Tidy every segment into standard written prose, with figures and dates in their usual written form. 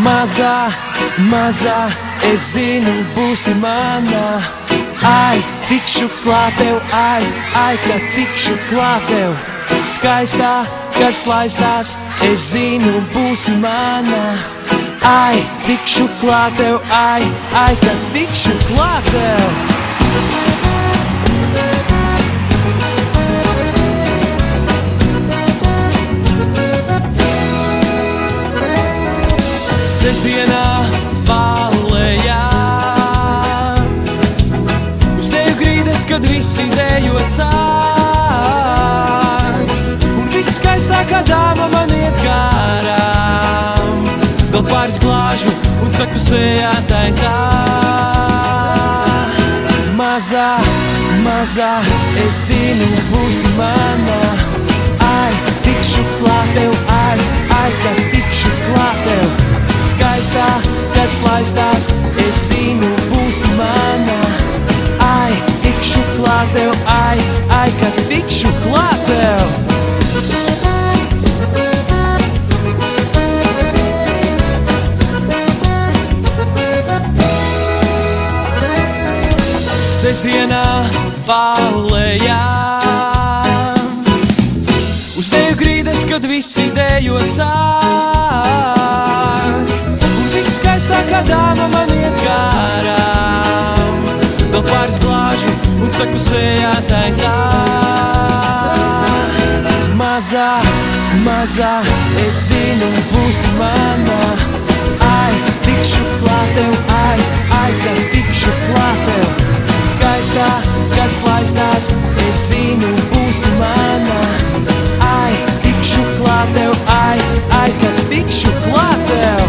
Mazā, mazā, es zinu, būsi mana. Ai, tikšu klāt tev, ai, kad tikšu klāt tev. Skaistā, kas laistās, es zinu, būsi mana. Ai, tikšu klāt tev, ai, kad tikšu klāt tev. Sestdienā Vallejā uz teju grīdas, kad visi dejo cār, un viss skaistākā dāma man iet garām. Vēl pāris glāžu un saku sejā tai tā. Mazā, mazā, es zinu, būsi mana. Ai, tikšu klāt tev, ai, kad tikšu klāt tev. Skaistā, kas laistās, es zinu, būsi mana. Ai, tikšu klāt tev, ai, kad tikšu klāt tev. Sestdienā Vallejā uz teju grīdas, kad visi dejo cār, un viss skaistākā dāma man iet garām. Vēl pāris glāžu un saku sejā tai tā. Mazā, mazā, es zinu, būsi mana. Ai, tikšu klāt tev, ai, kad tikšu klāt tev. Skaistā, kas laistās, es zinu, būsi mana. Ai, tikšu klāt tev, ai, kad tikšu klāt tev.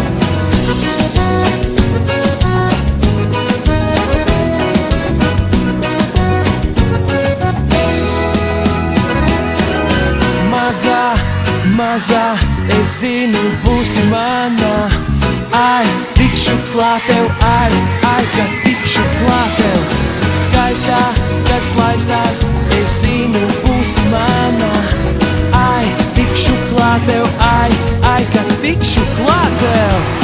Mazā, mazā, es zinu, būsi mana. Ai, tikšu klāt tev, ai, kad tikšu klāt tev. Skaistā, kas laistās, es zinu, būsi mana. Ai, tikšu klāt tev, ai, kad tikšu klāt tev.